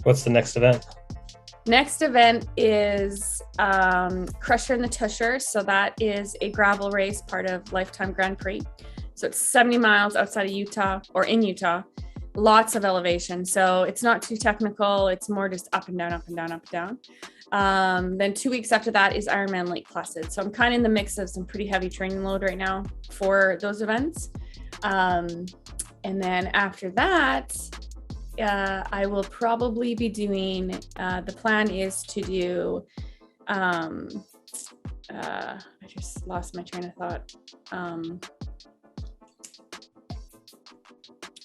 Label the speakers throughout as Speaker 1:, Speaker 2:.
Speaker 1: What's the next event?
Speaker 2: Next event is Crusher and the Tusher. So that is a gravel race, part of Lifetime Grand Prix. So it's 70 miles outside of Utah, or in Utah, lots of elevation. So it's not too technical. It's more just up and down, up and down, up and down. Then 2 weeks after that is Ironman Lake Placid. So I'm kind of in the mix of some pretty heavy training load right now for those events. And then after that, I will probably be doing, the plan is to do, I just lost my train of thought.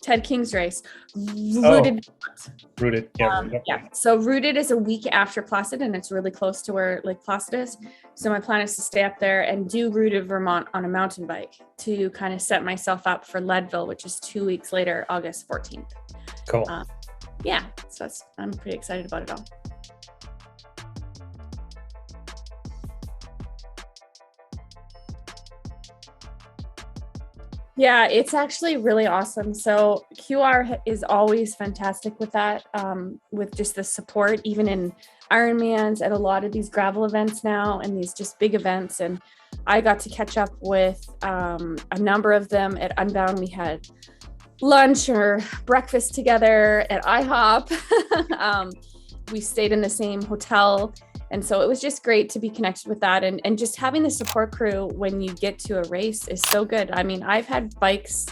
Speaker 2: Ted King's race. Rooted.
Speaker 1: Rooted. Yeah.
Speaker 2: Yeah. So Rooted is a week after Placid, and it's really close to where Lake Placid is. So my plan is to stay up there and do Rooted, Vermont on a mountain bike to kind of set myself up for Leadville, which is 2 weeks later, August 14th.
Speaker 1: Cool.
Speaker 2: Yeah. So I'm pretty excited about it all. Yeah, it's actually really awesome. So QR is always fantastic with that, with just the support, even in Ironmans, at a lot of these gravel events now, and these just big events. And I got to catch up with a number of them at Unbound. We had lunch or breakfast together at IHOP. We stayed in the same hotel. And so it was just great to be connected with that. And just having the support crew when you get to a race is so good. I mean, I've had bikes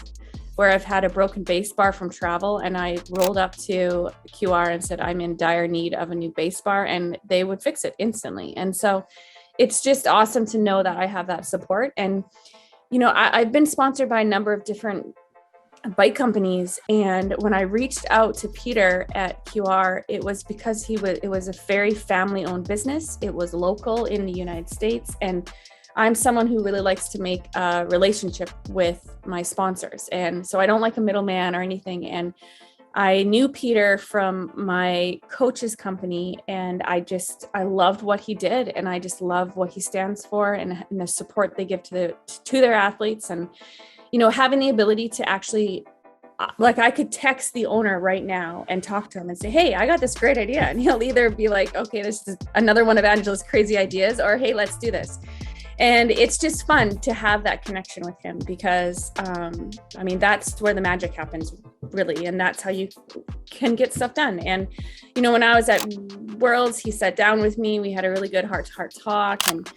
Speaker 2: where I've had a broken base bar from travel, and I rolled up to QR and said, I'm in dire need of a new base bar, and they would fix it instantly. And so it's just awesome to know that I have that support. And, you know, I've been sponsored by a number of different bike companies, and when I reached out to Peter at QR, it was because it was a very family owned business. It was local in the United States, and I'm someone who really likes to make a relationship with my sponsors, and so I don't like a middleman or anything. And I knew Peter from my coach's company, and I loved what he did, and I just love what he stands for, and the support they give to their athletes. And you know, having the ability to actually, like, I could text the owner right now and talk to him and say, hey, I got this great idea. And he'll either be like, okay, this is another one of Angela's crazy ideas, or hey, let's do this. And it's just fun to have that connection with him because, I mean, that's where the magic happens, really. And that's how you can get stuff done. And, you know, when I was at Worlds, he sat down with me. We had a really good heart-to-heart talk. And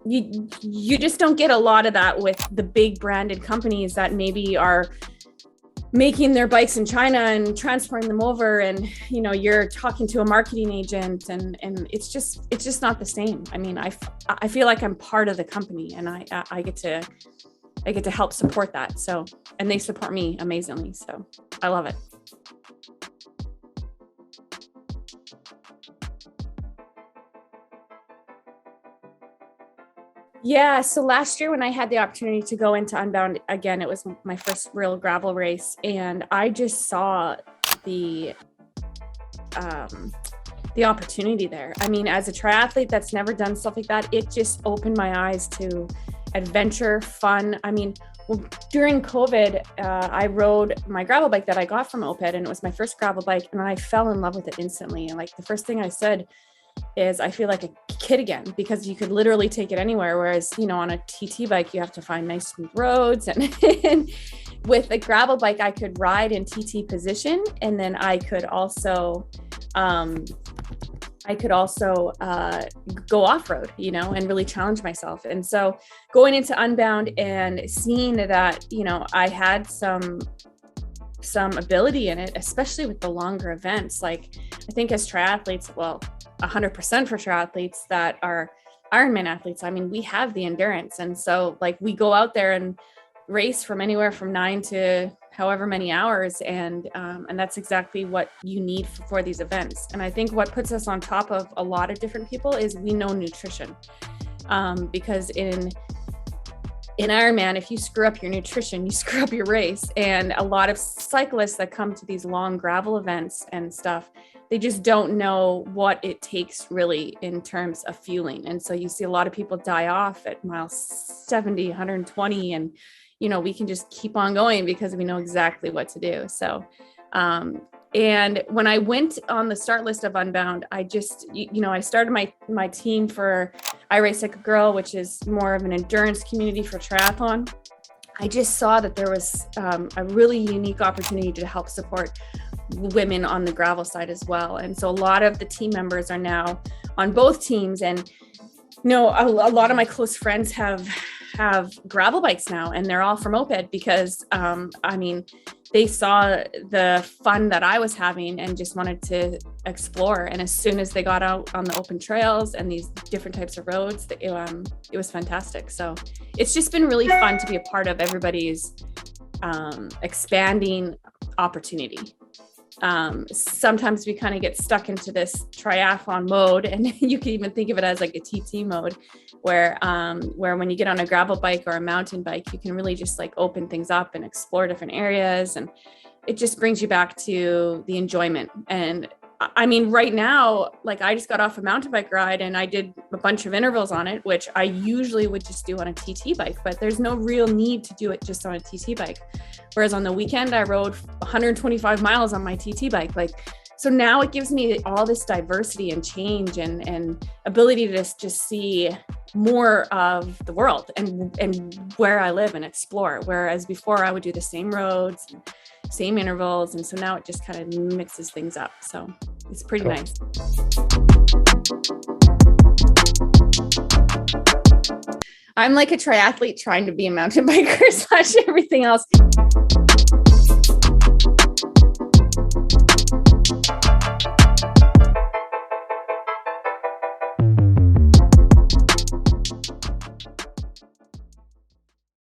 Speaker 2: you just don't get a lot of that with the big branded companies that maybe are making their bikes in China and transporting them over, and you know, you're talking to a marketing agent, and it's just not the same. I mean, I feel like I'm part of the company, and I get to help support that. So, and they support me amazingly, so I love it. Yeah, so last year when I had the opportunity to go into Unbound again, it was my first real gravel race, and I just saw the opportunity there. I mean, as a triathlete that's never done stuff like that, it just opened my eyes to adventure, fun. I mean, well, during COVID, I rode my gravel bike that I got from Oped, and it was my first gravel bike, and I fell in love with it instantly. And like the first thing I said is I feel like a kid again, because you could literally take it anywhere. Whereas, you know, on a TT bike, you have to find nice smooth roads. And with a gravel bike, I could ride in TT position. And then I could also go off-road, you know, and really challenge myself. And so going into Unbound and seeing that, you know, I had some ability in it, especially with the longer events. Like, I think as triathletes, well, 100% for triathletes that are Ironman athletes, I mean, we have the endurance. And so like we go out there and race from anywhere from 9 to however many hours. And that's exactly what you need for these events. And I think what puts us on top of a lot of different people is we know nutrition, because in Ironman, if you screw up your nutrition, you screw up your race. And a lot of cyclists that come to these long gravel events and stuff, they just don't know what it takes really in terms of fueling. And so you see a lot of people die off at mile 70, 120, and, you know, we can just keep on going because we know exactly what to do. So And when I went on the start list of Unbound, I just, I started my team for I Race Like a Girl, which is more of an endurance community for triathlon. I just saw that there was a really unique opportunity to help support women on the gravel side as well. And so a lot of the team members are now on both teams. And, a lot of my close friends have gravel bikes now, and they're all from Moped because, they saw the fun that I was having and just wanted to explore. And as soon as they got out on the open trails and these different types of roads, it was fantastic. So it's just been really fun to be a part of everybody's expanding opportunity. Sometimes we kind of get stuck into this triathlon mode, and you can even think of it as like a TT mode where when you get on a gravel bike or a mountain bike, you can really just like open things up and explore different areas. And it just brings you back to the enjoyment. And right now, like I just got off a mountain bike ride and I did a bunch of intervals on it, which I usually would just do on a TT bike, but there's no real need to do it just on a TT bike. Whereas on the weekend, I rode 125 miles on my TT bike. So now it gives me all this diversity and change and ability to just see more of the world and where I live and explore. Whereas before I would do the same roads, same intervals. And so now it just kind of mixes things up. So it's pretty nice. I'm like a triathlete trying to be a mountain biker / everything else.